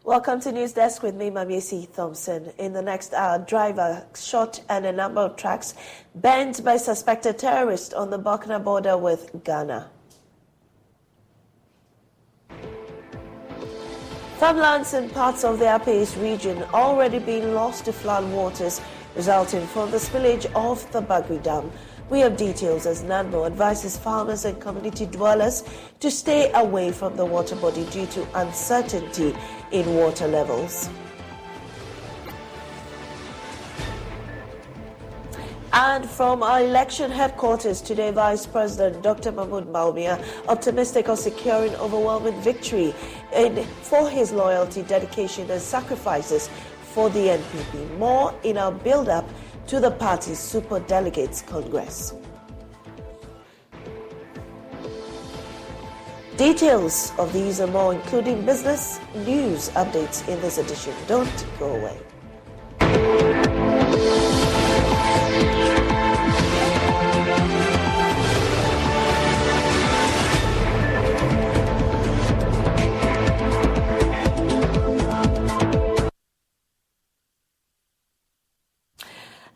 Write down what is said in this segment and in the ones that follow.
Welcome to News Desk with me, Mamiesi Thompson. In the next hour, driver shot and a number of trucks banned by suspected terrorists on the Burkina border with Ghana. Farmlands in parts of the Upper East region already being lost to flood waters resulting from the spillage of the Bagri Dam. We have details as NANBO advises farmers and community dwellers to stay away from the water body due to uncertainty in water levels. And from our election headquarters today, Vice President Dr. Mahmoud Bawumia optimistic of securing overwhelming victory for his loyalty, dedication and sacrifices for the NPP. More in our build-up to the party's Super Delegates Congress. Details of these and more, including business news updates in this edition. Don't go away.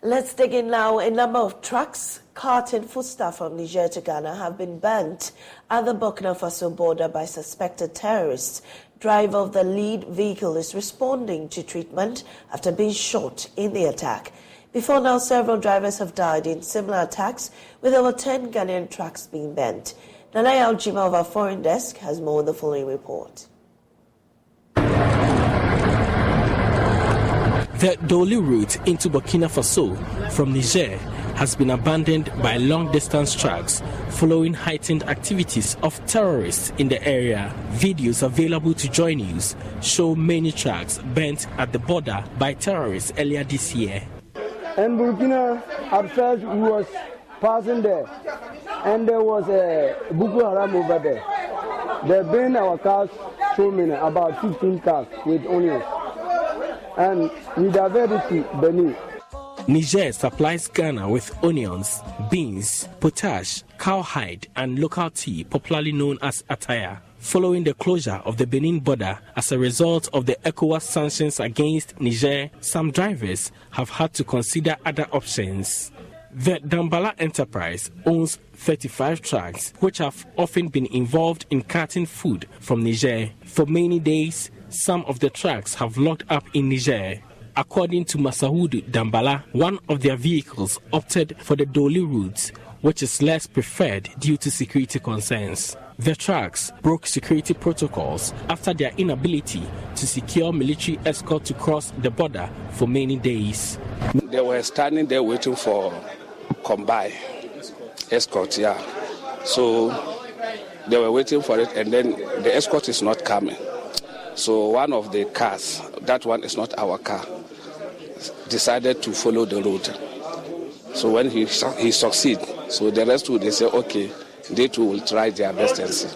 Let's dig in now. A number of trucks carting foodstuff from Niger to Ghana have been burnt at the Burkina Faso border by suspected terrorists. Driver of the lead vehicle is responding to treatment after being shot in the attack. Before now, several drivers have died in similar attacks, with over 10 Ghanaian trucks being burnt. Nanaya Aljima of our foreign desk has more in the following report. The Doli route into Burkina Faso from Niger has been abandoned by long-distance trucks following heightened activities of terrorists in the area. Videos available to JoyNews show many trucks burnt at the border by terrorists earlier this year. In Burkina, at first we was passing there, and there was a Boko Haram over there. They burned our cars, so many, about 15 cars with onions. And we diverted to Benin. Niger supplies Ghana with onions, beans, potash, cowhide, and local tea, popularly known as attire. Following the closure of the Benin border as a result of the ECOWAS sanctions against Niger, some drivers have had to consider other options. The Dambala enterprise owns 35 trucks, which have often been involved in carting food from Niger. For many days, some of the trucks have locked up in Niger. According to Masahud Dambala, one of their vehicles opted for the Doli route, which is less preferred due to security concerns. The trucks broke security protocols after their inability to secure military escort to cross the border for many days. They were standing there waiting for combine escort, So they were waiting for it, and then the escort is not coming. So one of the cars, that one is not our car, decided to follow the road. So when he succeeded, so the rest they say, okay, they too will try their best and see.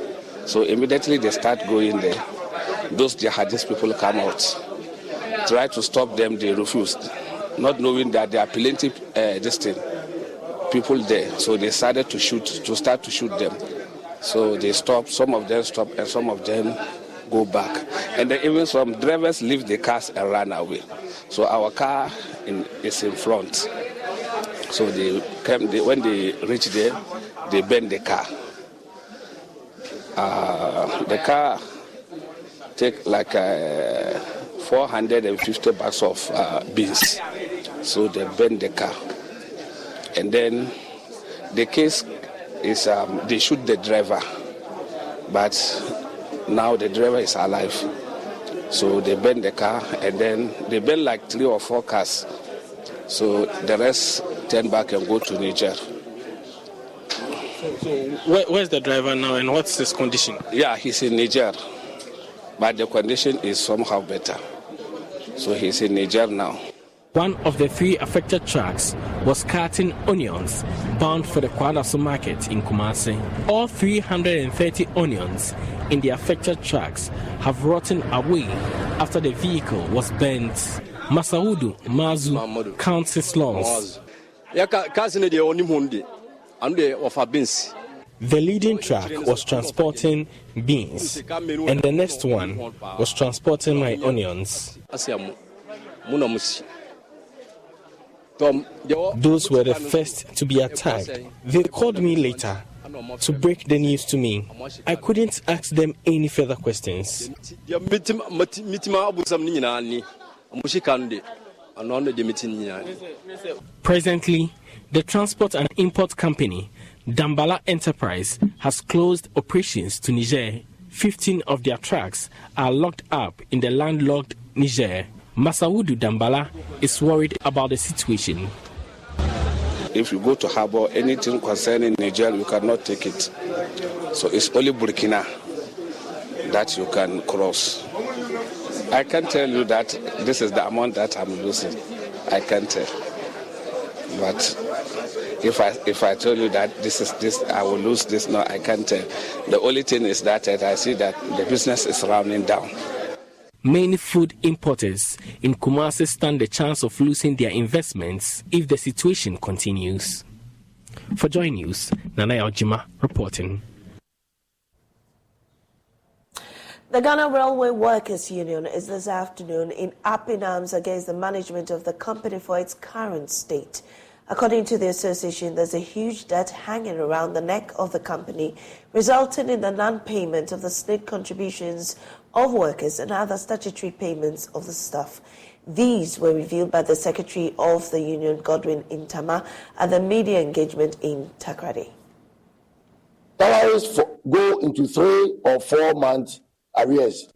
So immediately they start going there. Those jihadist people come out, try to stop them, they refused, not knowing that there are plenty people there. So they started to start to shoot them. So they stopped, some of them stopped, and some of them go back. And then even some drivers leave the cars and run away. So our car is in front. So when they reach there, they burn the car. The car take like 450 bags of beans. So they burn the car. And then the case is they shoot the driver, but now the driver is alive. So they burn the car, and then they burn like 3 or 4 cars. So the rest turn back and go to Niger. So where's the driver now, and what's his condition? Yeah, he's in Niger, but the condition is somehow better. So he's in Niger now. One of the 3 affected trucks was carting onions bound for the Kwadaso market in Kumasi. All 330 onions in the affected trucks have rotten away after the vehicle was burnt. Masaudu Mazu counts his loss. The leading truck was transporting beans, and the next one was transporting my onions. Those were the first to be attacked. They called me later to break the news to me. I couldn't ask them any further questions. Presently, the transport and import company, Dambala Enterprise, has closed operations to Niger. 15 of their trucks are locked up in the landlocked Niger. Masawudu Dambala is worried about the situation. If you go to harbor, anything concerning Niger, you cannot take it. So it's only Burkina that you can cross. I can tell you that this is the amount that I'm losing. I can't tell. But if I tell you that this, I will lose this, no, I can't tell. The only thing is that I see that the business is rounding down. Many food importers in Kumasi stand the chance of losing their investments if the situation continues. For Joy News, Nanaya Ojima reporting. The Ghana Railway Workers Union is this afternoon up in arms against the management of the company for its current state. According to the association, there's a huge debt hanging around the neck of the company, resulting in the non-payment of the state contributions of workers and other statutory payments of the staff. These were revealed by the Secretary of the Union, Godwin Intama, at the media engagement in Takrady. Salaries go into 3 or 4 months arrears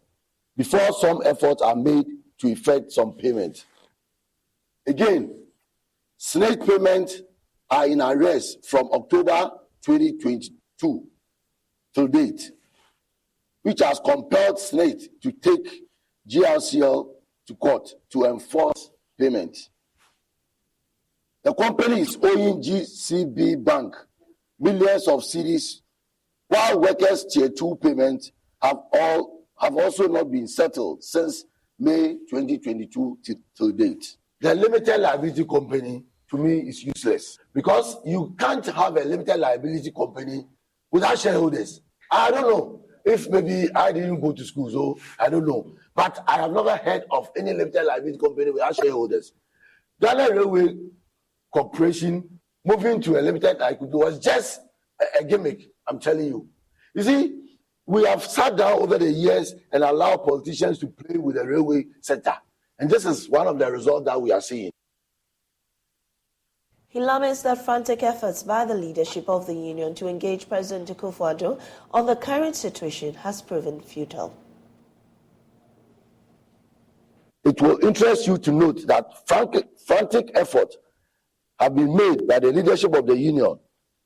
before some efforts are made to effect some payment. Again, SNAIT payments are in arrears from October 2022 to date, which has compelled SNAIT to take GRCL to court to enforce payment. The company is owing GCB Bank millions of cedis, while workers' Tier 2 payments have also not been settled since May 2022 to date. The limited liability company, to me, is useless because you can't have a limited liability company without shareholders. I don't know if maybe I didn't go to school, so I don't know. But I have never heard of any limited liability company without shareholders. Ghana Railway Corporation moving to a limited liability was just a gimmick, I'm telling you. You see, we have sat down over the years and allowed politicians to play with the railway sector. And this is one of the results that we are seeing. He laments that frantic efforts by the leadership of the union to engage President Akufo-Addo on the current situation has proven futile. It will interest you to note that frantic efforts have been made by the leadership of the union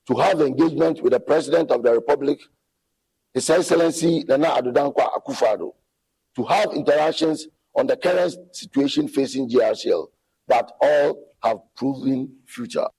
to have engagement with the President of the Republic, His Excellency Nana Addo Dankwa Akufo-Addo, to have interactions on the current situation facing GRCL, but all have proven futile.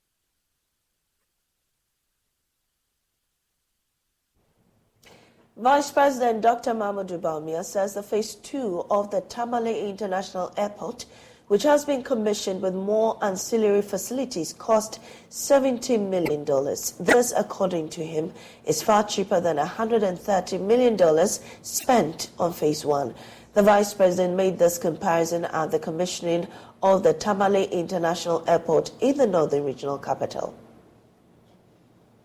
Vice President Dr. Mahamudu Bawumia says the Phase 2 of the Tamale International Airport, which has been commissioned with more ancillary facilities, cost $70 million. This, according to him, is far cheaper than $130 million spent on Phase 1. The Vice President made this comparison at the commissioning of the Tamale International Airport in the Northern Regional Capital.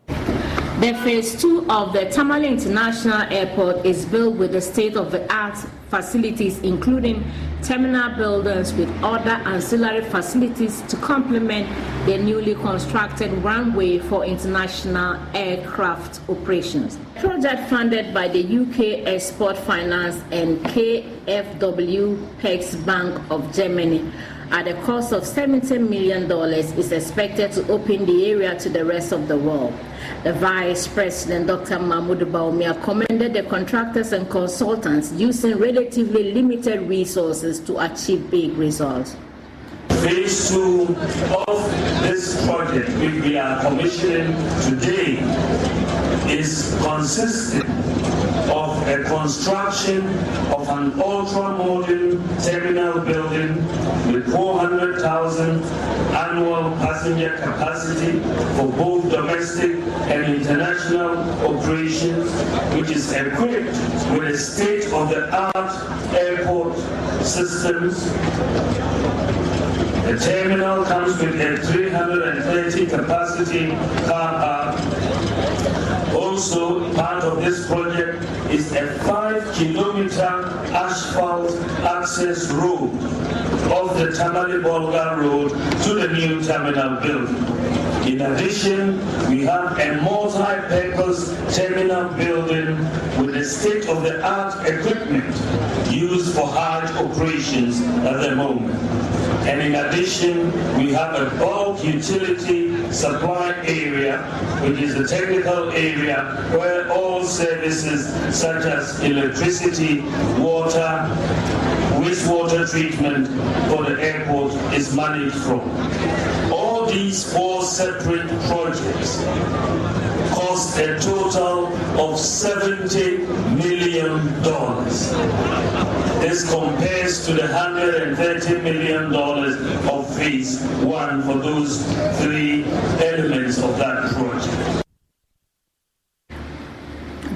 The Phase 2 of the Tamale International Airport is built with the state-of-the-art facilities, including terminal buildings with other ancillary facilities to complement the newly constructed runway for international aircraft operations. Project funded by the UK Export Finance and KfW PEX Bank of Germany at a cost of $70 million is expected to open the area to the rest of the world. The Vice President, Dr. Mahamudu Bawumia, commended the contractors and consultants using relatively limited resources to achieve big results. Phase 2 of this project, which we are commissioning today, is consistent of a construction of an ultra-modern terminal building with 400,000 annual annual passenger capacity for both domestic and international operations, which is equipped with a state-of-the-art airport systems. The terminal comes with a 330 capacity car park. Also, part of this project is a 5-kilometer asphalt access road off the Tamale-Bolga Road to the new terminal building. In addition, we have a multi-purpose terminal building with the state-of-the-art equipment used for Hajj operations at the moment. And in addition, we have a bulk utility supply area, which is the technical area where all services such as electricity, water, wastewater treatment for the airport is managed from. All these 4 separate projects cost a total of $70 million. This compares to the $130 million of phase 1 for those 3 elements of that project.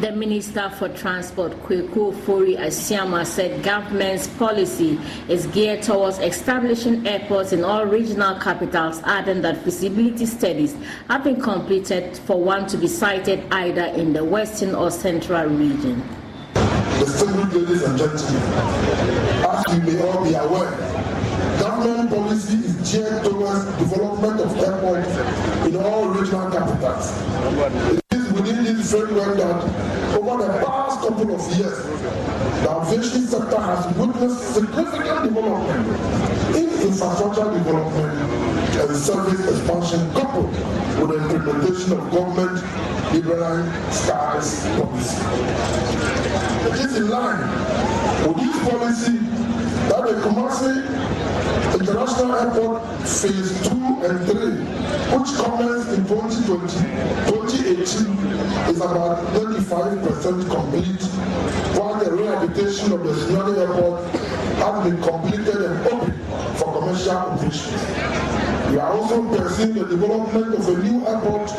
The Minister for Transport, Kweku Ofori Asiama, said government's policy is geared towards establishing airports in all regional capitals, adding that feasibility studies have been completed for one to be sited either in the western or central region. Distinguished ladies and gentlemen, as you may all be aware, government policy is geared towards development of airports in all regional capitals. It is within this framework that over the past couple of years, the aviation sector has witnessed significant development in infrastructure development and service expansion coupled with the implementation of government liberalized skies policy. It is in line with this policy that the Kumasi International Airport Phase 2 and 3, which commenced in 2018, is about 95% complete, while the rehabilitation of the Sinyani Airport has been completed and open for commercial operations. We are also pursuing the development of a new airport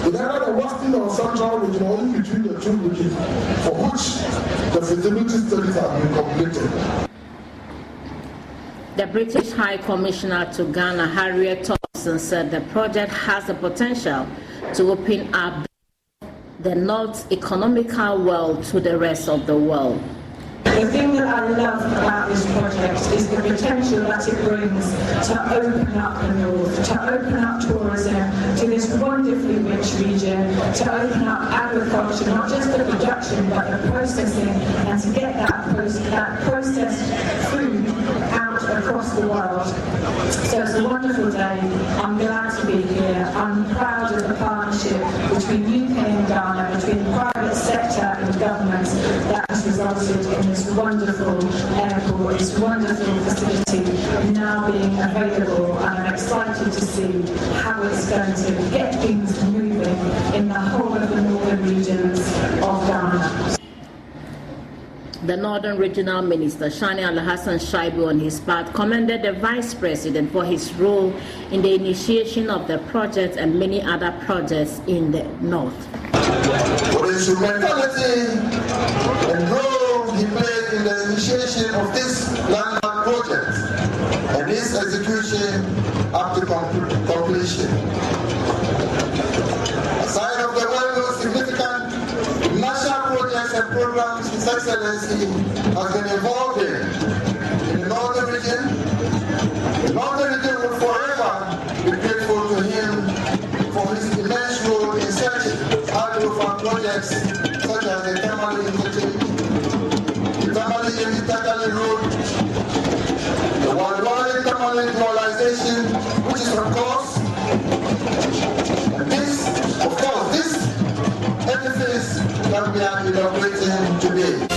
in either the western or central region or in between the 2 regions, for which the feasibility studies have been completed. The British High Commissioner to Ghana, Harriet Thompson, said the project has the potential to open up the North's economical world to the rest of the world. The thing that I love about this project is the potential that it brings to open up the north, to open up tourism to this wonderfully rich region, to open up agriculture, not just the production but the processing, and to get that processed food out across the world. So it's a wonderful day. I'm glad to be here. I'm proud of the partnership between UK and Ghana, between the private sector and government that has resulted in this wonderful airport, this wonderful facility now being available, and I'm excited to see how it's going to get things moving in the whole of the northern regions of Ghana. The Northern Regional Minister, Shani Al-Hassan Shaibu, on his part, commended the Vice President for his role in the initiation of the project and many other projects in the North. For the instrumentality and role he played in the initiation of this landmark project and its execution up to completion. Aside of the well-known significant national projects and programs His Excellency has been involved in the Northern region, the Northern region will forever be grateful to him for his immense role in such high-profile projects such as the Tamale Interchange, the Tamale Road, the worldwide Tamale Dualization, which is of course, this edifice that we are inaugurating today.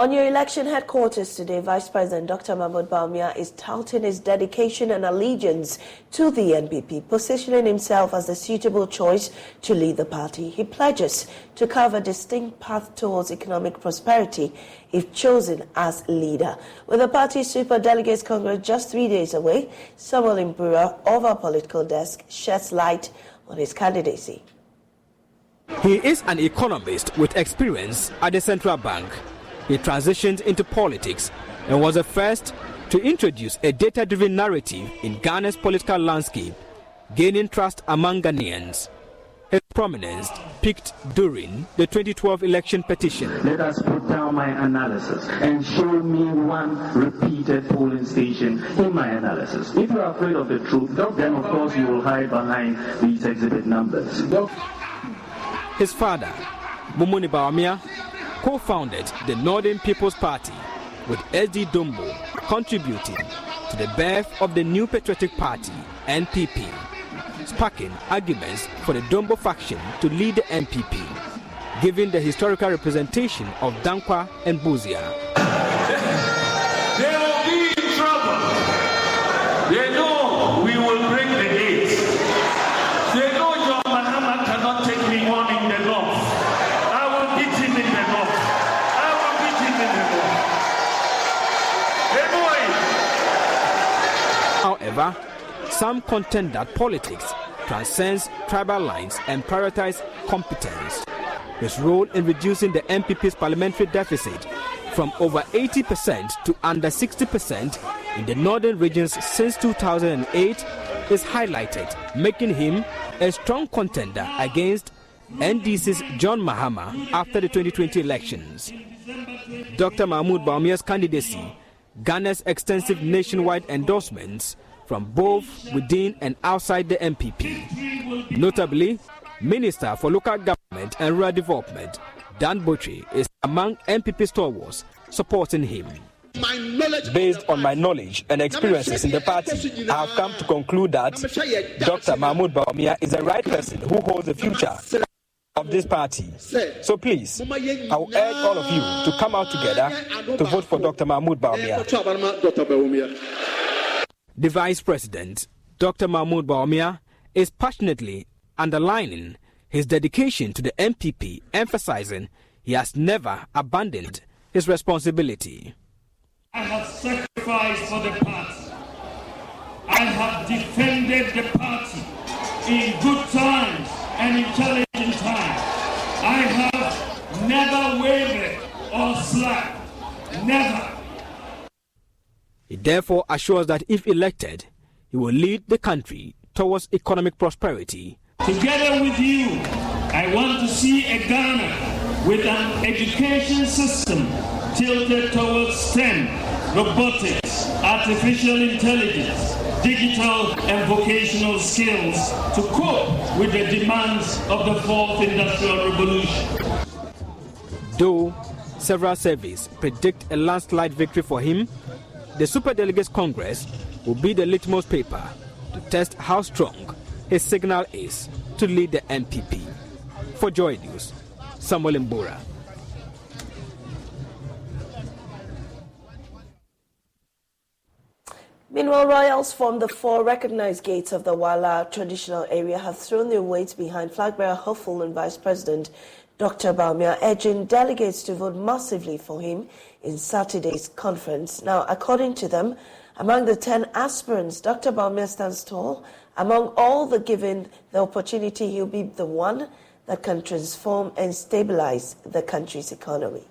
On your election headquarters today, Vice President Dr. Mahmoud Bawumia is touting his dedication and allegiance to the NPP, positioning himself as the suitable choice to lead the party. He pledges to carve a distinct path towards economic prosperity if chosen as leader. With the party's Super Delegates Congress just 3 days away, Samuel Mbura of our political desk sheds light on his candidacy. He is an economist with experience at the central bank. He transitioned into politics and was the first to introduce a data-driven narrative in Ghana's political landscape, gaining trust among Ghanaians. His prominence peaked during the 2012 election petition. Let us put down my analysis and show me one repeated polling station in my analysis. If you are afraid of the truth, then of course you will hide behind these exhibit numbers. His father, Mumuni Bawumia, co-founded the Northern People's Party, with SD Dombo contributing to the birth of the New Patriotic Party, NPP, sparking arguments for the Dombo faction to lead the NPP, given the historical representation of Dankwa and Buzia. They will be in trouble. They know we will break the gates. They know John Mahama cannot take me on in the north. I will beat him in the north. I will beat him in the north. They know it. However, some contend that politics transcends tribal lines and prioritizes competence. His role in reducing the NPP's parliamentary deficit from over 80% to under 60% in the northern regions since 2008 is highlighted, making him a strong contender against NDC's John Mahama after the 2020 elections. Dr. Mahmoud Bawumia's candidacy garners extensive nationwide endorsements from both within and outside the NPP. Notably, Minister for Local Government and Rural Development, Dan Botry, is among NPP stalwarts supporting him. Based on my knowledge and experiences in the party, I have come to conclude that Dr. Mahmoud Bawumia is the right person who holds the future of this party. So please, I will urge all of you to come out together to vote for Dr. Mahmoud Bawumia. The Vice President, Dr. Mahmoud Bawumia, is passionately underlining his dedication to the NPP, emphasizing he has never abandoned his responsibility. I have sacrificed for the party. I have defended the party in good times and in challenging times. I have never wavered or slacked. Never. He therefore assures that if elected, he will lead the country towards economic prosperity. Together with you, I want to see a Ghana with an education system tilted towards STEM, robotics, artificial intelligence, digital and vocational skills to cope with the demands of the fourth industrial revolution. Though several surveys predict a landslide victory for him, the Super Delegates Congress will be the litmus paper to test how strong his signal is to lead the NPP. For Joy News, Samuel Mbura. Meanwhile, royals from the 4 recognized gates of the Wala traditional area have thrown their weight behind flag bearer hopeful and Vice President Dr. Bawumia, urging delegates to vote massively for him in Saturday's conference. Now, according to them, among the 10 aspirants, Dr. Bawumia stands tall. Among all the given the opportunity, he'll be the one that can transform and stabilize the country's economy.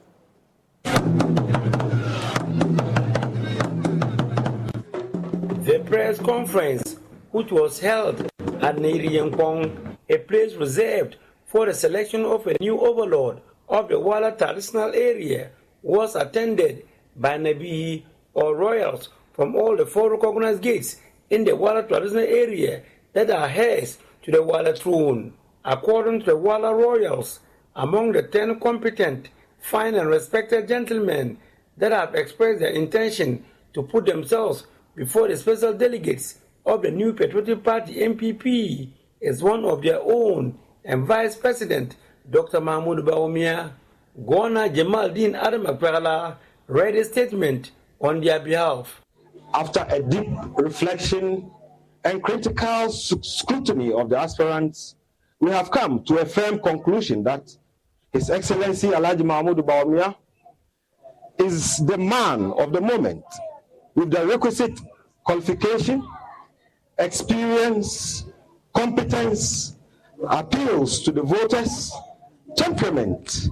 The press conference, which was held at Niriyangpong, a place reserved for the selection of a new overlord of the Wala traditional area, was attended by Nabi or royals from all the 4 recognized gates in the Wala traditional area that are heirs to the Wala throne. According to the Wala royals, among the 10 competent, fine and respected gentlemen that have expressed their intention to put themselves before the special delegates of the New Patriotic Party NPP is one of their own and Vice President Dr. Mahmoud Bawumia. Governor Jamaldeen Adam Akpala read a statement on their behalf. After a deep reflection and critical scrutiny of the aspirants, we have come to a firm conclusion that His Excellency Alhaji Mahmoud Bawumia is the man of the moment with the requisite qualification, experience, competence, appeals to the voters, temperament,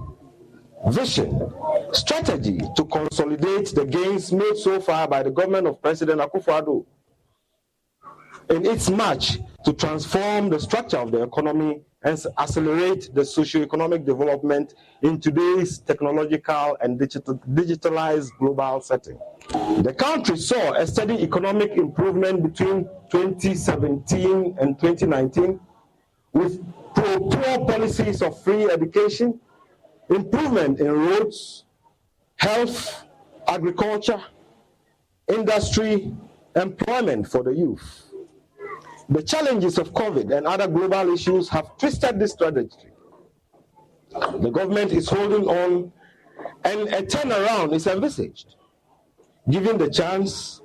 vision, strategy to consolidate the gains made so far by the government of President Akufo-Addo in its march to transform the structure of the economy and accelerate the socio-economic development in today's technological and digitalized global setting. The country saw a steady economic improvement between 2017 and 2019 with pro-poor policies of free education, improvement in roads, health, agriculture, industry, employment for the youth. The challenges of COVID and other global issues have twisted this trajectory. The government is holding on, and a turnaround is envisaged. Given the chance,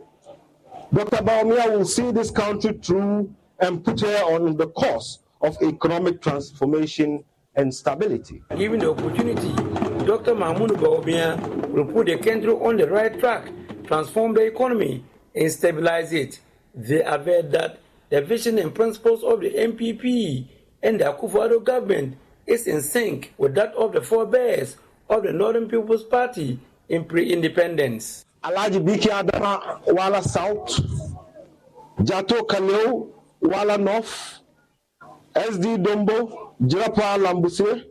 Dr. Bawumia will see this country through and put her on the course of economic transformation and stability. Given the opportunity, Dr. Mahmoud Bawumia will put the country on the right track, transform the economy, and stabilize it. They averred that the vision and principles of the MPP and the Akufo-Addo government is in sync with that of the forebears of the Northern People's Party in pre-independence. Alhaji Biki Adama Wala South, Jato Kaleo Wala North, SD Dombo, Jirapa Lambuse,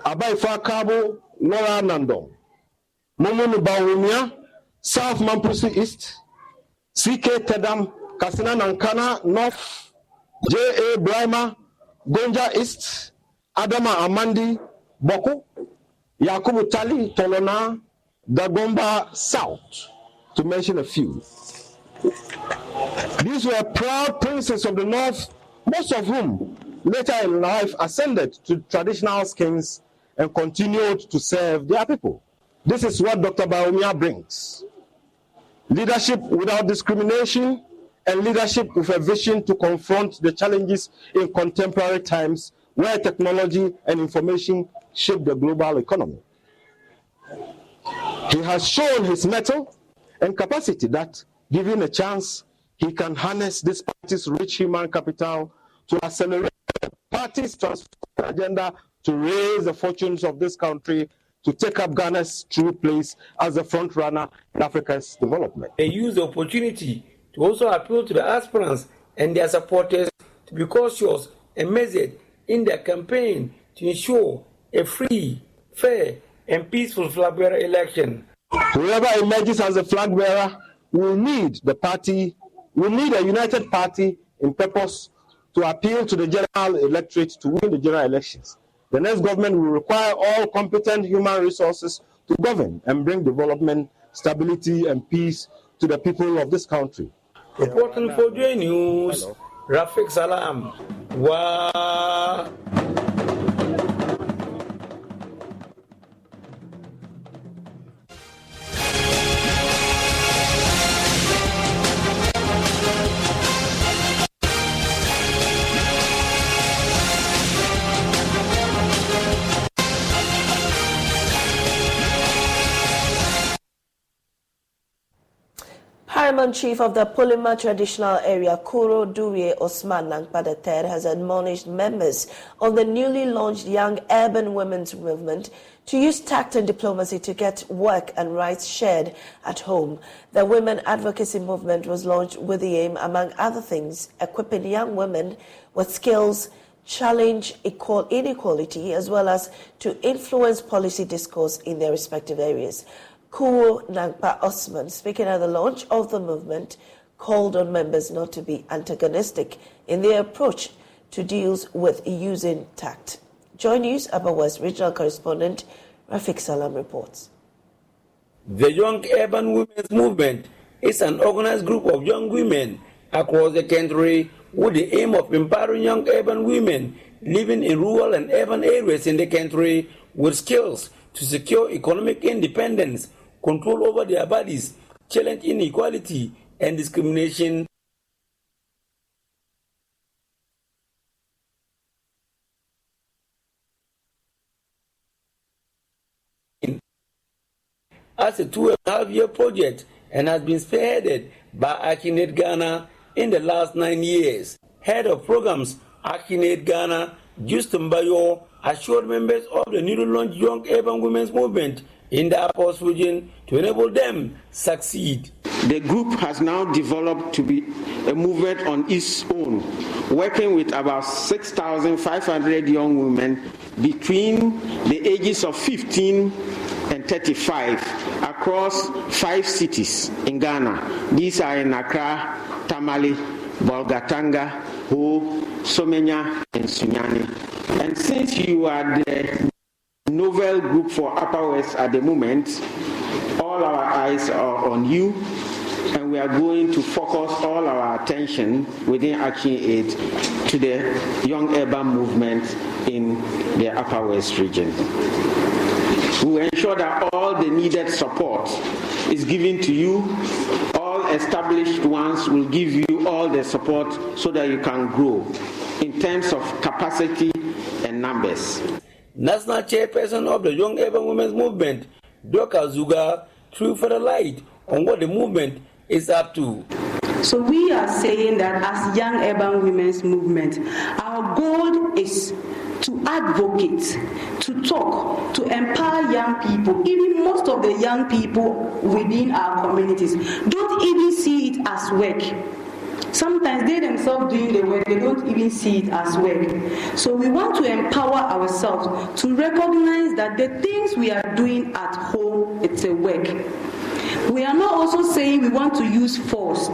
Abaifa Kabo, Nora Nandong, Momonu Bawumia, South Mampusi East, CK Tedam, Kasina Nankana North, J.A. Brahma, Gonja East, Adama Amandi, Boku, Yakubu Tali, Tolona, Dagomba South, to mention a few. These were proud princes of the North, most of whom later in life ascended to traditional kings and continued to serve their people. This is what Dr. Bawumia brings. Leadership without discrimination, and leadership with a vision to confront the challenges in contemporary times where technology and information shape the global economy. He has shown his mettle and capacity that, given a chance, he can harness this party's rich human capital to accelerate the party's transformation agenda to raise the fortunes of this country, to take up Ghana's true place as the front runner in Africa's development. They use the opportunity to also appeal to the aspirants and their supporters to be cautious and measured in their campaign to ensure a free, fair, and peaceful flag bearer election. Whoever emerges as a flag bearer will need a united party in purpose to appeal to the general electorate to win the general elections. The next government will require all competent human resources to govern and bring development, stability, and peace to the people of this country. Reporting for JoyNews, Rafiq Salam. Wow. Paramount Chief of the Pulima Traditional Area, Kuro Durie Osman Nangpa III, has admonished members of the newly launched Young Urban Women's Movement to use tact and diplomacy to get work and rights shared at home. The Women Advocacy Movement was launched with the aim, among other things, equipping young women with skills, challenge inequality, as well as to influence policy discourse in their respective areas. Kuro Nangpa Osman, speaking at the launch of the movement, called on members not to be antagonistic in their approach to deals with using tact. JoyNews Upper West Regional Correspondent Rafiq Salam reports. The Young Urban Women's Movement is an organized group of young women across the country with the aim of empowering young urban women living in rural and urban areas in the country with skills to secure economic independence control over their bodies, challenge inequality and discrimination. As a 2.5-year project and has been spearheaded by ActionAid Ghana in the last 9 years. Head of programs, ActionAid Ghana, Justin Bayo, assured members of the newly launched Young Urban Women's Movement in the Upper West region to enable them succeed. The group has now developed to be a movement on its own, working with about 6,500 young women between the ages of 15 and 35 across 5 cities in Ghana. These are in Accra, Tamale, Bolgatanga, Ho, Somenya, and Sunyani. And since you are the novel group for Upper West at the moment, all our eyes are on you, and we are going to focus all our attention within ActionAid to the young urban movement in the Upper West region. We will ensure that all the needed support is given to you. All established ones will give you all the support so that you can grow in terms of capacity and numbers. National Chairperson of the Young Urban Women's Movement, Dr. Zuga, threw further light on what the movement is up to. So we are saying that as Young Urban Women's Movement, our goal is to advocate, to talk, to empower young people. Even most of the young people within our communities don't even see it as work. Sometimes they themselves doing the work, they don't even see it as work. So we want to empower ourselves to recognize that the things we are doing at home, it's a work. We are not also saying we want to use force.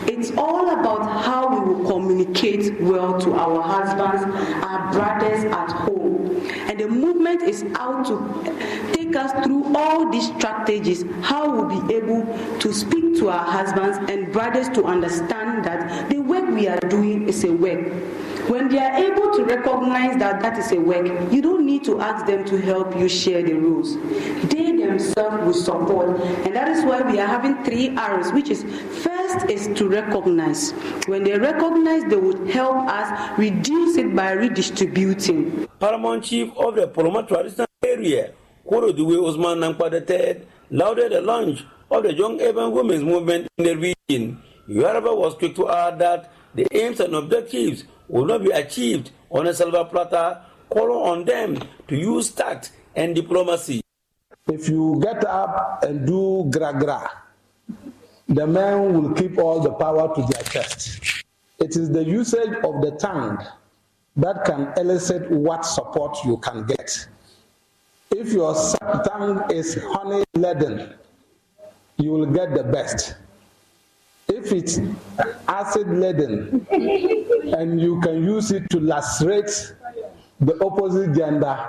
It's all about how we will communicate well to our husbands, our brothers at home. And the movement is out to take us through all these strategies, how we'll be able to speak to our husbands and brothers to understand that the work we are doing is a work. When they are able to recognize that that is a work, you don't need to ask them to help you share the rules. They themselves will support, and that is why we are having 3 R's, which is first is to recognize. When they recognize, they would help us reduce it by redistributing. Paramount Chief of the Poloma Traditional Area, Koroduwe Osman Nankpa III, lauded the launch of the Young Urban Women's Movement in the region. Yoruba was quick to add that the aims and objectives will not be achieved on a silver platter, calling on them to use tact and diplomacy. If you get up and do gra-gra, the men will keep all the power to their chest. It is the usage of the tongue that can elicit what support you can get. If your tongue is honey-laden, you will get the best. If it's acid-laden and you can use it to lacerate the opposite gender,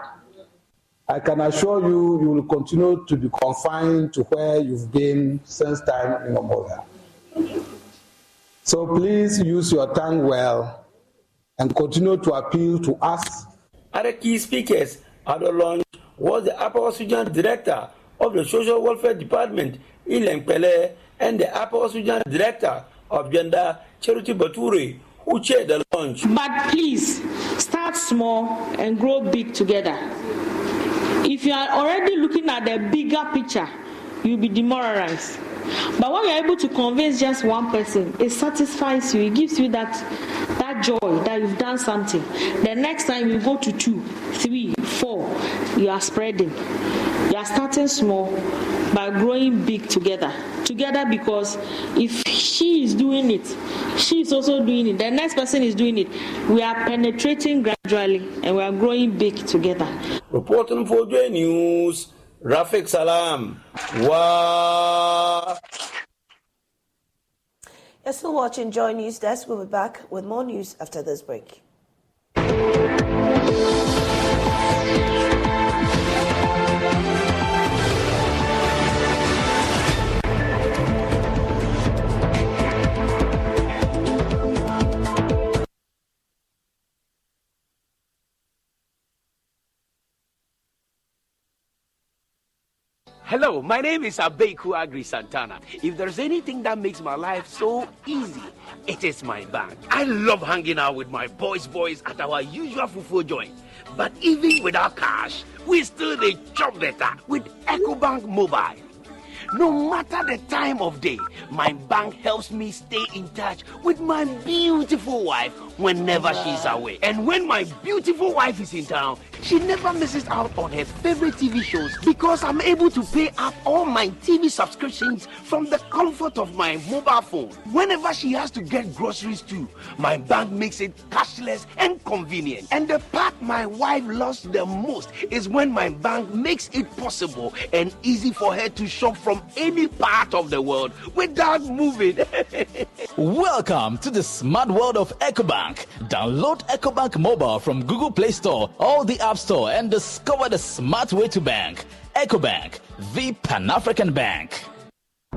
I can assure you, you will continue to be confined to where you've been since time immemorial. So please use your tongue well and continue to appeal to us. Other key speakers at the launch was the Upper West Regional Director of the Social Welfare Department, Ilen Pele, and the Upper West Regional Director of Gender, Charity Bature, who chaired the launch. But please, start small and grow big together. If you are already looking at the bigger picture, you'll be demoralized. But when you're able to convince just one person, it satisfies you. It gives you that joy that you've done something. The next time you go to 2, 3, 4, you are spreading. You are starting small by growing big together. Together, because if she is doing it, she is also doing it. The next person is doing it. We are penetrating gradually and we are growing big together. Reporting for JoyNews, Rafik Salam. Wow. You're still watching JoyNews Desk. We'll be back with more news after this break. Hello, my name is Abeku Agri Santana. If there's anything that makes my life so easy, it is my bank. I love hanging out with my boys at our usual fufu joint. But even without cash, we still dey chop better with EcoBank Mobile. No matter the time of day, my bank helps me stay in touch with my beautiful wife whenever she's away. And when my beautiful wife is in town, she never misses out on her favorite TV shows because I'm able to pay up all my TV subscriptions from the comfort of my mobile phone. Whenever she has to get groceries too, my bank makes it cashless and convenient. And the part my wife loves the most is when my bank makes it possible and easy for her to shop from any part of the world without moving. Welcome to the smart world of EcoBank. Download EcoBank Mobile from Google Play Store or the App Store and discover the smart way to bank. EcoBank, the Pan-African Bank.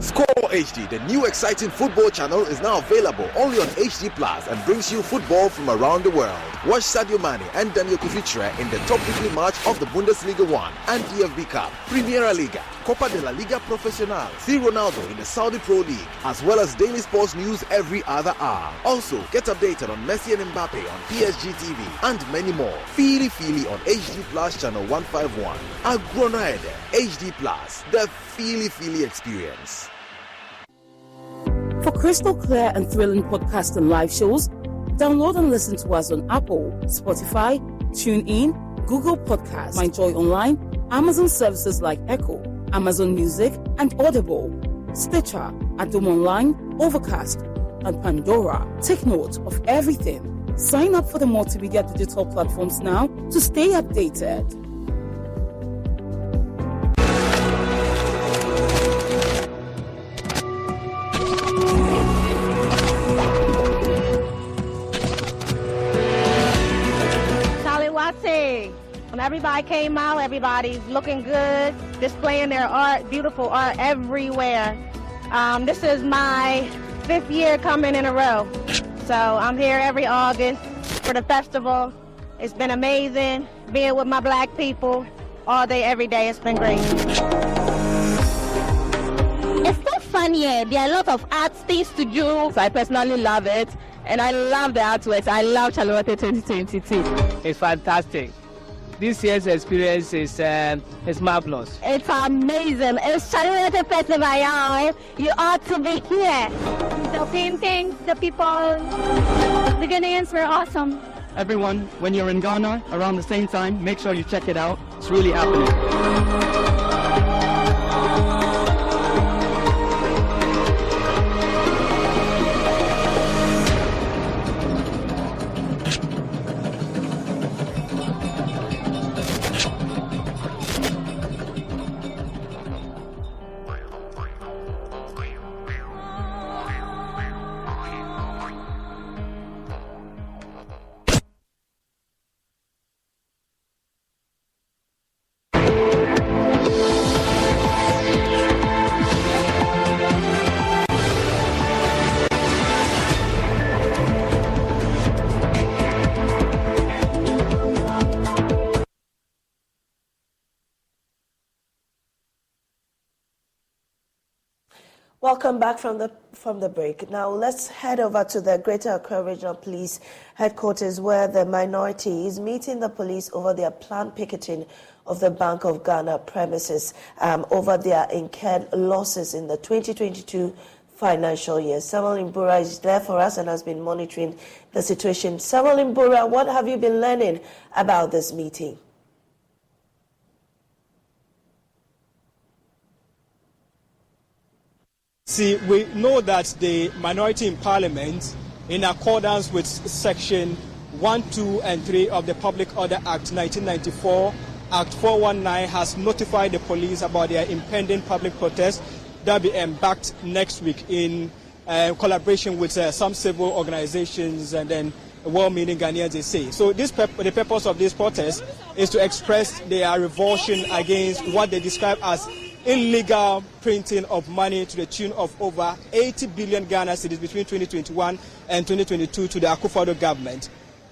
Score HD, the new exciting football channel, is now available only on HD Plus and brings you football from around the world. Watch Sadio Mane and Daniel Kufichre in the top weekly match of the Bundesliga 1 and DFB Cup, Primera Liga, Copa de la Liga Profesional, see Ronaldo in the Saudi Pro League, as well as daily sports news every other hour. Also, get updated on Messi and Mbappe on PSG TV and many more. Feely on HD Plus channel 151. Agronaide, HD Plus, the Feely experience. For crystal clear and thrilling podcasts and live shows, download and listen to us on Apple, Spotify, TuneIn, Google Podcasts, MyJoy Online, Amazon services like Echo, Amazon Music, and Audible, Stitcher, Adom Online, Overcast, and Pandora. Take note of everything. Sign up for the multimedia digital platforms now to stay updated. When everybody came out, everybody's looking good, displaying their art, beautiful art everywhere. This is my 5th year coming in a row. So I'm here every August for the festival. It's been amazing being with my black people all day, every day. It's been great. It's so fun here. There are a lot of art things to do. So I personally love it. And I love the artworks. I love Charlotte 2022. It's fantastic. This year's experience is marvelous. It's amazing. It's Charlotte Festival, y'all. You ought to be here. The paintings, the people, the Ghanaians were awesome. Everyone, when you're in Ghana around the same time, make sure you check it out. It's really happening. Welcome back from the break. Now let's head over to the Greater Accra Regional Police Headquarters, where the minority is meeting the police over their planned picketing of the Bank of Ghana premises over their incurred losses in the 2022 financial year. Samuel Mbura is there for us and has been monitoring the situation. Samuel Mbura, what have you been learning about this meeting? See, we know that the minority in Parliament, in accordance with Section 1, 2, and 3 of the Public Order Act 1994, Act 419, has notified the police about their impending public protest that will be embarked next week in collaboration with some civil organizations and then well-meaning Ghanaians, they say. So the purpose of this protest is to express their revulsion against what they describe as illegal printing of money to the tune of over 80 billion Ghana cedis between 2021 and 2022 to the Akufo-Addo government.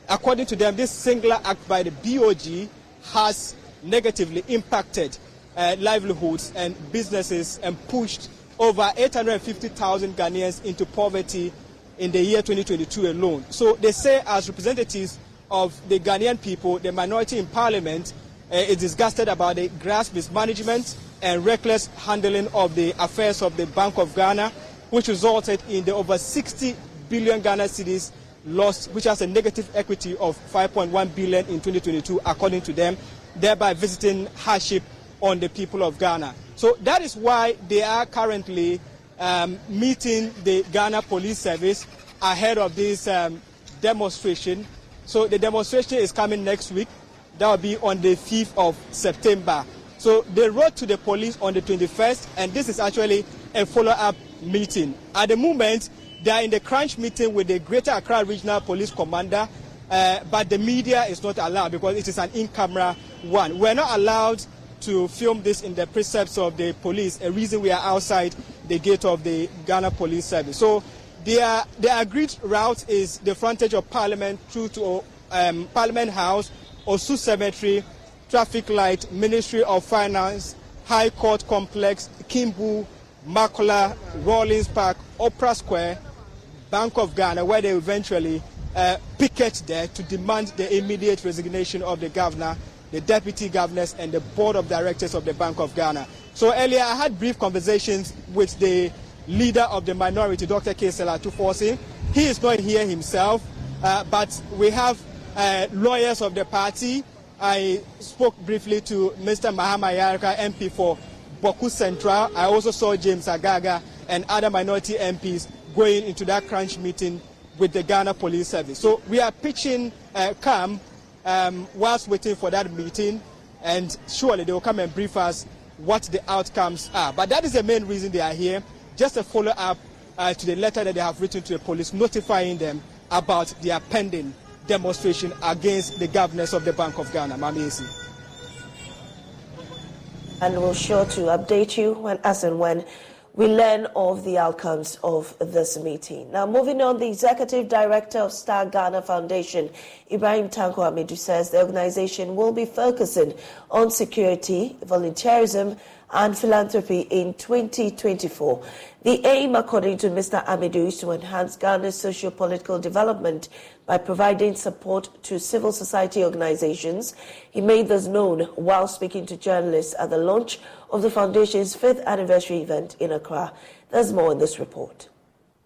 According to them, this singular act by the BOG has negatively impacted livelihoods and businesses and pushed over 850,000 Ghanaians into poverty in the year 2022 alone. So they say, as representatives of the Ghanaian people, the minority in parliament is disgusted about the gross mismanagement and reckless handling of the affairs of the Bank of Ghana, which resulted in the over 60 billion Ghana cedis lost, which has a negative equity of 5.1 billion in 2022, according to them, thereby visiting hardship on the people of Ghana. So that is why they are currently meeting the Ghana Police Service ahead of this demonstration. So the demonstration is coming next week. That will be on the 5th of September. So they wrote to the police on the 21st, and this is actually a follow-up meeting. At the moment, they are in the crunch meeting with the Greater Accra Regional Police Commander, but the media is not allowed because it is an in-camera one. We're not allowed to film this in the precepts of the police, a reason we are outside the gate of the Ghana Police Service. So the agreed route is the frontage of Parliament through to Parliament House, Osu Cemetery, Traffic Light, Ministry of Finance, High Court Complex, Kimbu, Makola, Rawlings Park, Opera Square, Bank of Ghana, where they eventually picket there to demand the immediate resignation of the governor, the deputy governors, and the board of directors of the Bank of Ghana. So earlier I had brief conversations with the leader of the minority, Dr. Kesela Tufosi. He is not here himself, but we have lawyers of the party. I spoke briefly to Mr. Mahama Yarka, MP for Boku Central. I also saw James Agaga and other minority MPs going into that crunch meeting with the Ghana Police Service. So we are pitching calm whilst waiting for that meeting, and surely they will come and brief us what the outcomes are. But that is the main reason they are here, just a follow-up to the letter that they have written to the police notifying them about their pending demonstration against the governors of the Bank of Ghana. Mamiesi. And we'll sure to update you when we learn of the outcomes of this meeting. Now, moving on, the Executive Director of Star Ghana Foundation, Ibrahim Tanko Amidu, says the organization will be focusing on security, volunteerism, and philanthropy in 2024. The aim, according to Mr. Amidu, is to enhance Ghana's socio-political development by providing support to civil society organizations. He made this known while speaking to journalists at the launch of the foundation's 5th anniversary event in Accra. There's more in this report.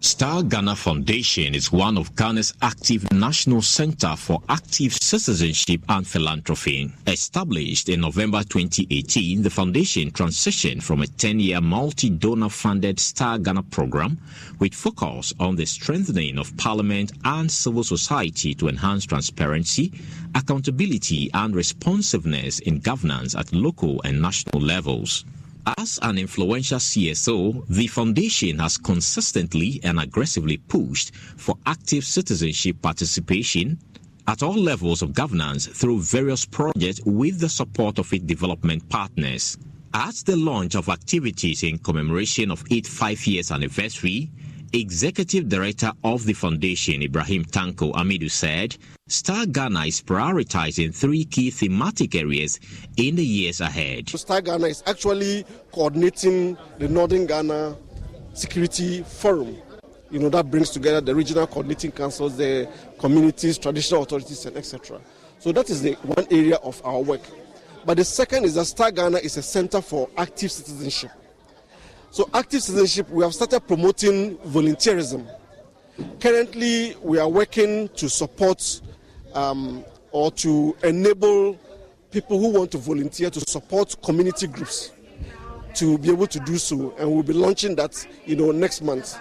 Star Ghana Foundation is one of Ghana's active national center for active citizenship and philanthropy. Established in November 2018, the foundation transitioned from a 10-year multi-donor funded Star Ghana program with focus on the strengthening of parliament and civil society to enhance transparency, accountability and responsiveness in governance at local and national levels. As an influential CSO, the foundation has consistently and aggressively pushed for active citizenship participation at all levels of governance through various projects with the support of its development partners. At the launch of activities in commemoration of its 5-year anniversary, Executive Director of the Foundation, Ibrahim Tanko Amidu, said, Star Ghana is prioritizing 3 key thematic areas in the years ahead. Star Ghana is actually coordinating the Northern Ghana Security Forum. That brings together the regional coordinating councils, the communities, traditional authorities, and etc. So that is the one area of our work. But the second is that Star Ghana is a center for active citizenship. So active citizenship, we have started promoting volunteerism. Currently, we are working to support or to enable people who want to volunteer to support community groups to be able to do so, and we'll be launching that next month.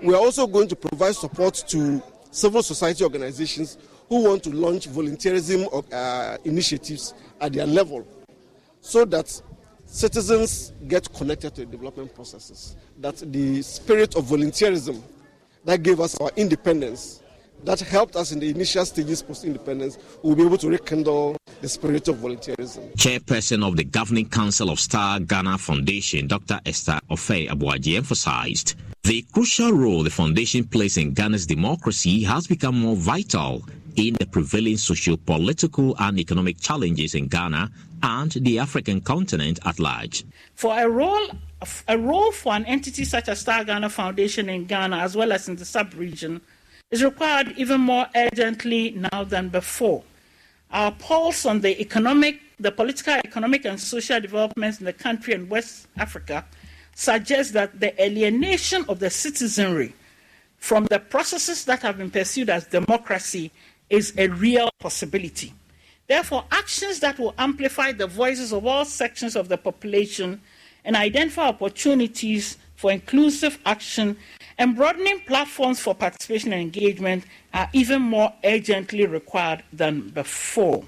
We are also going to provide support to civil society organizations who want to launch volunteerism initiatives at their level, so that citizens get connected to the development processes, that the spirit of volunteerism that gave us our independence, that helped us in the initial stages post-independence, will be able to rekindle the spirit of volunteerism. Chairperson of the Governing Council of Star Ghana Foundation, Dr. Esther Ofei Abuaji, emphasized the crucial role the foundation plays in Ghana's democracy has become more vital in the prevailing socio-political and economic challenges in Ghana and the African continent at large. For a role for an entity such as Star Ghana Foundation in Ghana, as well as in the sub-region, is required even more urgently now than before. Our pulse on the political, economic, and social developments in the country and West Africa suggests that the alienation of the citizenry from the processes that have been pursued as democracy is a real possibility. Therefore, actions that will amplify the voices of all sections of the population and identify opportunities for inclusive action and broadening platforms for participation and engagement are even more urgently required than before.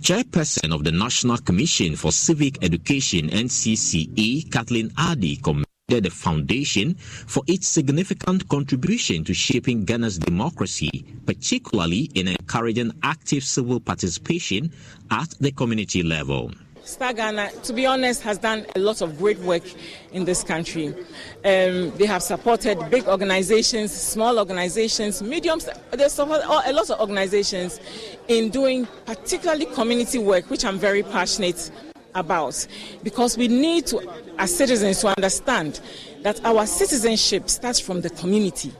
Chairperson of the National Commission for Civic Education, NCCE, Kathleen Addy, commended the foundation for its significant contribution to shaping Ghana's democracy, particularly in encouraging active civil participation at the community level. Star Ghana, to be honest, has done a lot of great work in this country. They have supported big organizations, small organizations, mediums. They support a lot of organizations in doing particularly community work, which I'm very passionate about, because we need to, as citizens, to understand that our citizenship starts from the community.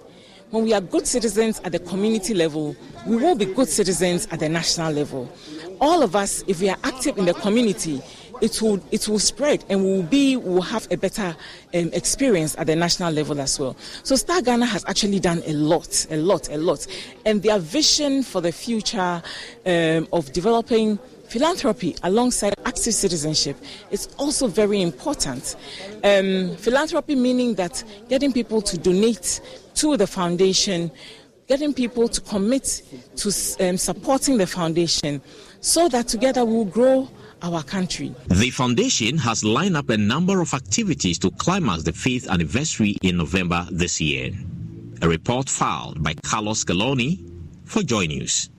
When we are good citizens at the community level, we will be good citizens at the national level. All of us, if we are active in the community, it will spread, and we will have a better experience at the national level as well. So Star Ghana has actually done a lot. And their vision for the future of developing philanthropy alongside active citizenship is also very important. Philanthropy meaning that getting people to donate to the foundation, getting people to commit to supporting the foundation, so that together we will grow our country. The foundation has lined up a number of activities to climax the 5th anniversary in November this year. A report filed by Carlos Galoni for Joy News.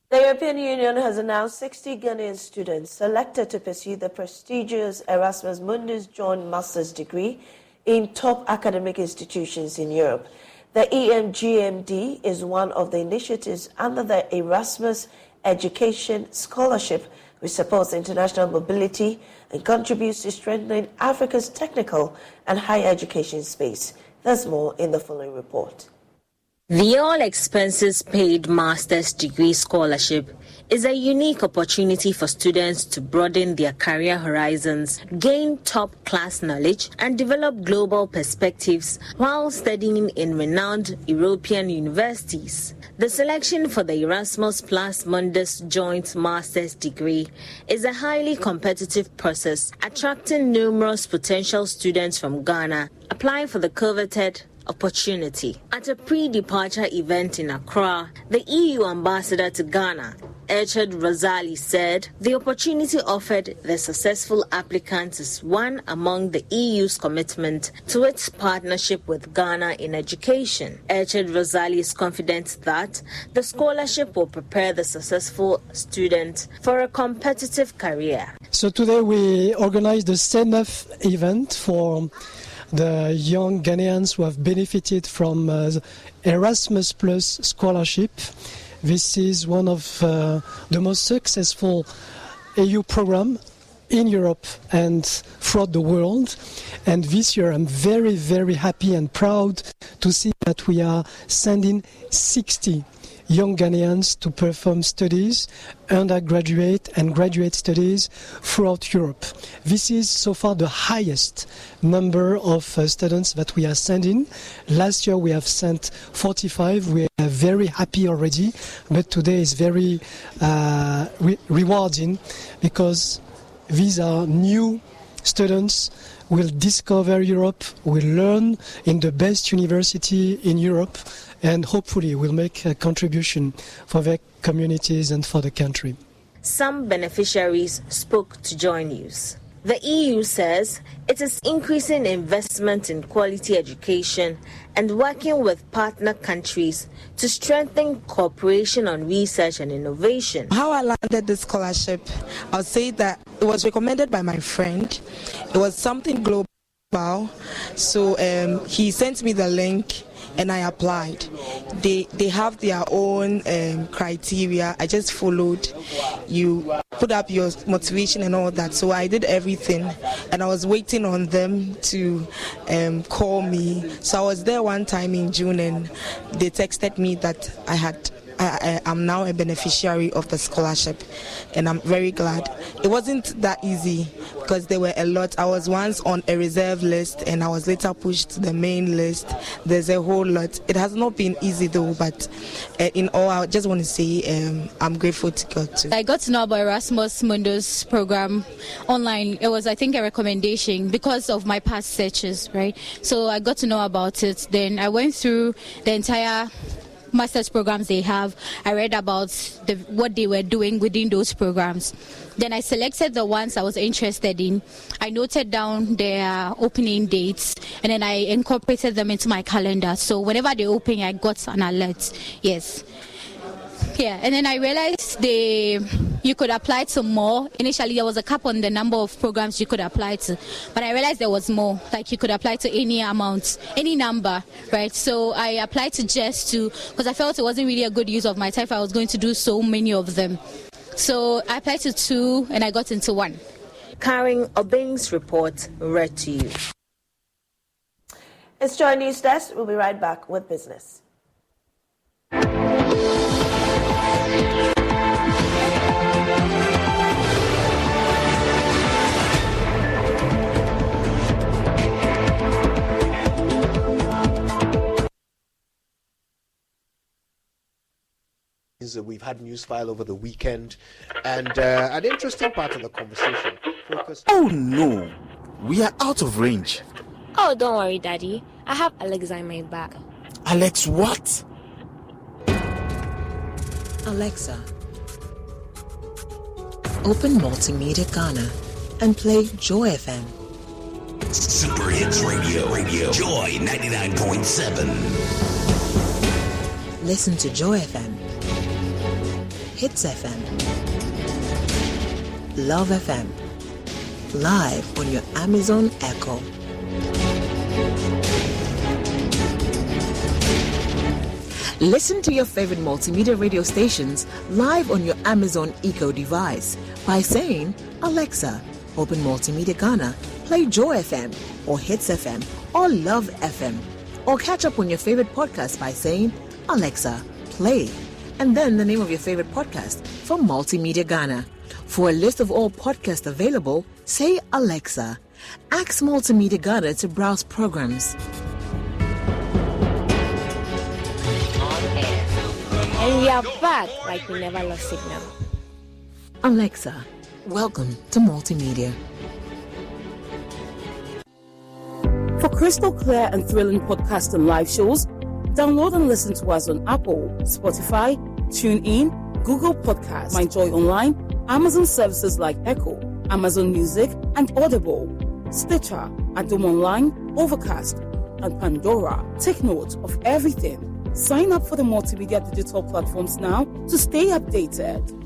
The European Union has announced 60 Ghanaian students selected to pursue the prestigious Erasmus Mundus Joint Master's degree in top academic institutions in Europe. The EMGMD is one of the initiatives under the Erasmus Education Scholarship, which supports international mobility and contributes to strengthening Africa's technical and higher education space. There's more in the following report. The all-expenses-paid master's degree scholarship is a unique opportunity for students to broaden their career horizons, gain top-class knowledge, and develop global perspectives while studying in renowned European universities. The selection for the Erasmus plus Mundus Joint Master's degree is a highly competitive process, attracting numerous potential students from Ghana applying for the coveted opportunity. At a pre-departure event in Accra, the EU ambassador to Ghana, Richard Rosali, said the opportunity offered the successful applicants is one among the EU's commitment to its partnership with Ghana in education. Richard Rosali is confident that the scholarship will prepare the successful student for a competitive career. So today we organized the stand-up event for the young Ghanaians who have benefited from Erasmus Plus scholarship. This is one of the most successful EU program in Europe and throughout the world. And this year I'm very, very happy and proud to see that we are sending 60 young Ghanaians to perform studies, undergraduate and graduate studies throughout Europe. This is so far the highest number of students that we are sending. Last year we have sent 45. We are very happy already, but today is very rewarding because these are new students will discover Europe, will learn in the best university in Europe, and hopefully will make a contribution for their communities and for the country. Some beneficiaries spoke to Joy News. The EU says it is increasing investment in quality education and working with partner countries to strengthen cooperation on research and innovation. How I landed this scholarship, I'll say that it was recommended by my friend. It was something global. So he sent me the link. and I applied. They have their own criteria. I just followed. You put up your motivation and all that. So I did everything, and I was waiting on them to call me. So I was there one time in June, and they texted me that I'm now a beneficiary of the scholarship, and I'm very glad. It wasn't that easy because there were a lot. I was once on a reserve list, and I was later pushed to the main list. There's a whole lot. It has not been easy though, but in all, I just want to say I'm grateful to God too. I got to know about Erasmus Mundus program online. It was, I think, a recommendation because of my past searches, right? So I got to know about it. Then I went through the entire master's programs they have. I read about what they were doing within those programs. Then I selected the ones I was interested in. I noted down their opening dates, and then I incorporated them into my calendar. So whenever they open, I got an alert. Yes. Yeah, and then I realized you could apply to more. Initially, there was a cap on the number of programs you could apply to, but I realized there was more. Like you could apply to any amount, any number, right? So I applied to just 2 because I felt it wasn't really a good use of my time if I was going to do so many of them. So I applied to 2 and I got into 1. Karen Obing's report read to you. It's JoyNews Desk. We'll be right back with business. We've had news file over the weekend, and an interesting part of the conversation focused. Oh no, we are out of range. Oh, don't worry, Daddy. I have Alexa in my bag. Alex, what? Alexa, open Multimedia Ghana and play Joy FM. Super Hits Radio, Joy 99.7. Listen to Joy FM, Hits FM, Love FM, live on your Amazon Echo. Listen to your favorite multimedia radio stations live on your Amazon Echo device by saying, Alexa, open Multimedia Ghana, play Joy FM or Hits FM or Love FM. Or catch up on your favorite podcast by saying, Alexa, play, and then the name of your favorite podcast from Multimedia Ghana. For a list of all podcasts available, say Alexa. Ask Multimedia Ghana to browse programs. And we are back like we never lost signal. Alexa, welcome to Multimedia. For crystal clear and thrilling podcasts and live shows, download and listen to us on Apple, Spotify, TuneIn, Google Podcasts, MyJoy Online, Amazon services like Echo, Amazon Music, and Audible, Stitcher, Adom Online, Overcast, and Pandora. Take note of everything. Sign up for the multimedia digital platforms now to stay updated.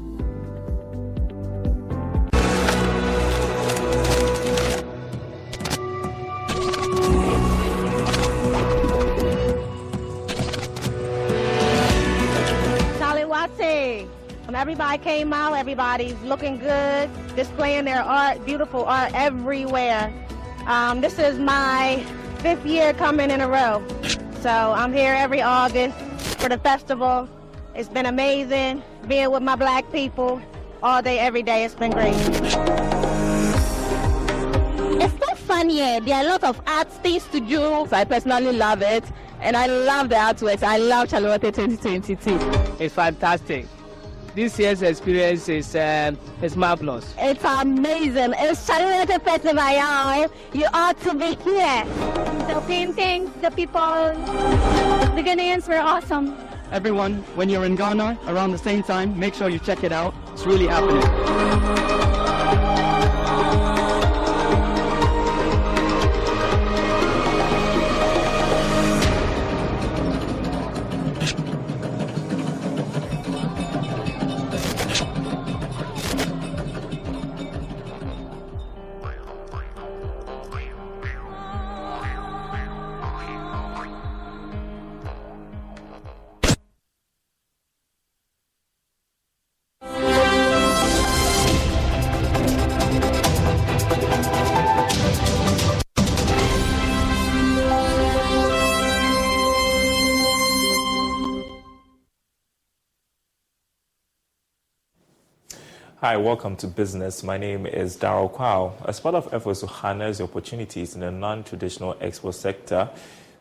Everybody came out, everybody's looking good, displaying their art, beautiful art everywhere. This is my 5th year coming in a row. So I'm here every August for the festival. It's been amazing being with my black people all day, every day. It's been great. It's so fun here. There are a lot of art things to do. So I personally love it. And I love the artworks. I love Charlotte 2022. It's fantastic. This year's experience is marvelous. It's amazing. It's Charlotte Festival. You ought to be here. The paintings, the people, the Ghanaians were awesome. Everyone, when you're in Ghana around the same time, make sure you check it out. It's really happening. Hi, welcome to Business. My name is Darryl Kwao. As part of efforts to harness the opportunities in the non-traditional export sector,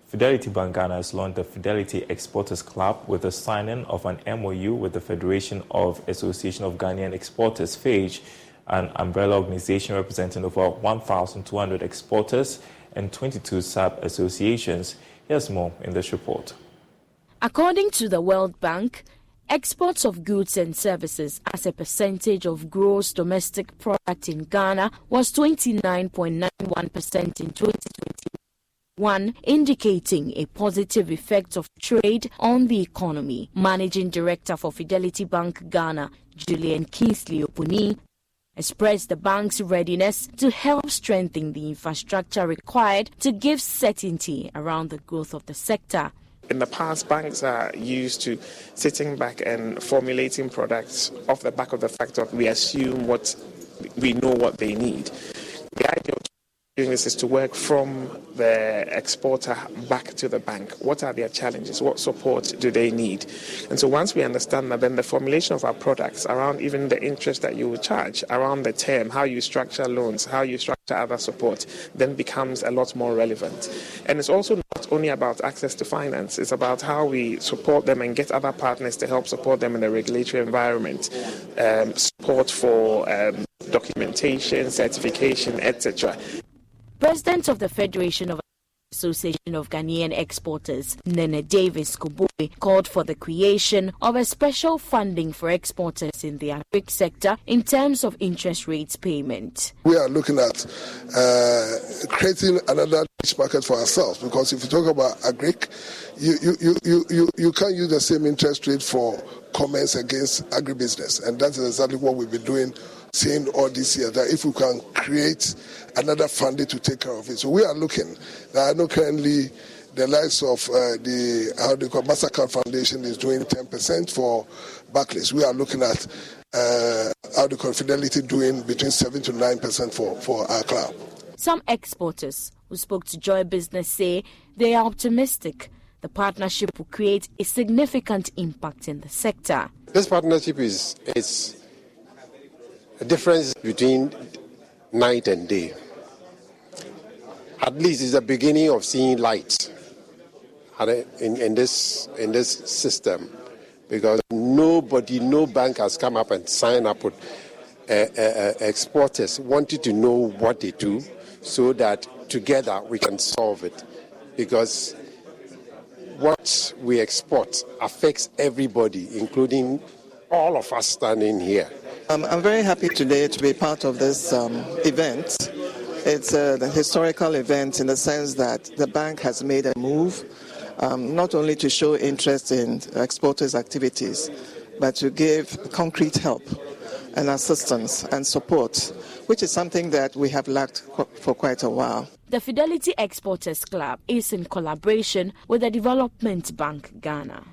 Fidelity Bank Ghana has launched the Fidelity Exporters Club with the signing of an MOU with the Federation of Association of Ghanaian Exporters, FAGE, an umbrella organization representing over 1,200 exporters and 22 sub-associations. Here's more in this report. According to the World Bank, exports of goods and services as a percentage of gross domestic product in Ghana was 29.91% in 2021, indicating a positive effect of trade on the economy. Managing Director for Fidelity Bank Ghana, Julian Kingsley Opuni, expressed the bank's readiness to help strengthen the infrastructure required to give certainty around the growth of the sector. In the past, banks are used to sitting back and formulating products off the back of the fact that we assume we know what they need. The idea of doing this is to work from the exporter back to the bank. What are their challenges? What support do they need? And so once we understand that, then the formulation of our products around even the interest that you will charge, around the term, how you structure loans, how you structure other support, then becomes a lot more relevant. And it's also not only about access to finance, it's about how we support them and get other partners to help support them in the regulatory environment, support for documentation, certification, etc. President of the Federation of Association of Ghanaian Exporters, Nene Davis Koboe, called for the creation of a special funding for exporters in the agric sector in terms of interest rates payment. We are looking at creating another niche market for ourselves, because if you talk about agric, you can't use the same interest rate for commerce against agribusiness, and that is exactly what we've been doing, saying all this year, that if we can create another funding to take care of it. So we are looking. I know currently the likes of the MasterCard Foundation is doing 10% for Barclays. We are looking at Fidelity doing between 7 to 9% for our club. Some exporters who spoke to Joy Business say they are optimistic the partnership will create a significant impact in the sector. This partnership is a difference between night and day. At least it's the beginning of seeing light in this system, because no bank has come up and signed up with exporters wanting to know what they do, so that together we can solve it, because what we export affects everybody, including all of us standing here. I'm very happy today to be part of this event. It's a historical event in the sense that the bank has made a move, not only to show interest in exporters' activities, but to give concrete help and assistance and support, which is something that we have lacked for quite a while. The Fidelity Exporters Club is in collaboration with the Development Bank Ghana.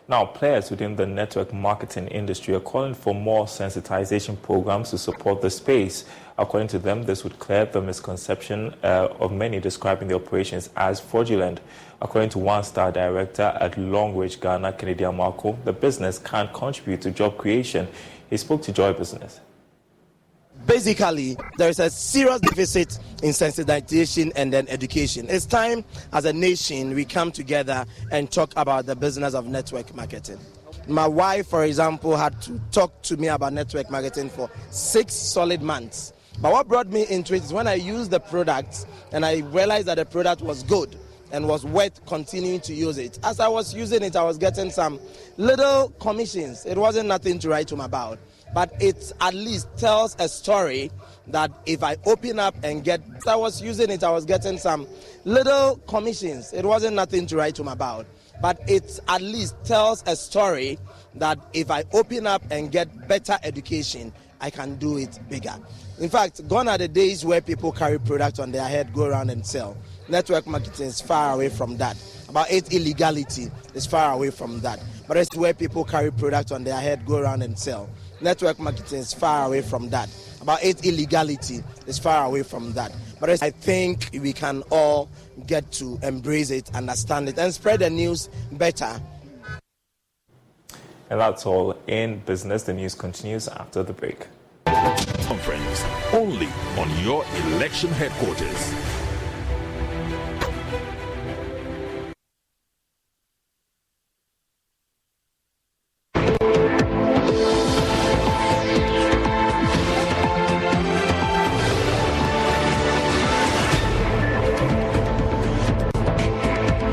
Now, players within the network marketing industry are calling for more sensitization programs to support the space. According to them, this would clear the misconception of many describing the operations as fraudulent. According to one-star director at Longreach Ghana, Kennedy Amarco, the business can't contribute to job creation. He spoke to Joy Business. Basically, there is a serious deficit in sensitization and then education. It's time as a nation we come together and talk about the business of network marketing. My wife, for example, had to talk to me about network marketing for 6 solid months. But what brought me into it is when I used the product and I realized that the product was good and was worth continuing to use it. As I was using it, I was getting some little commissions. It wasn't nothing to write home about. But it at least tells a story that if I open up and get, as I was using it, I was getting some little commissions. It wasn't nothing to write home about. But it at least tells a story that if I open up and get better education, I can do it bigger. In fact, gone are the days where people carry products on their head, go around and sell. Network marketing is far away from that. About illegality is far away from that. But it's where people carry products on their head, go around and sell. Network marketing is far away from that. About illegality is far away from that. But I think we can all get to embrace it, understand it, and spread the news better. And that's all in business. The news continues after the break. Conference only on your election headquarters.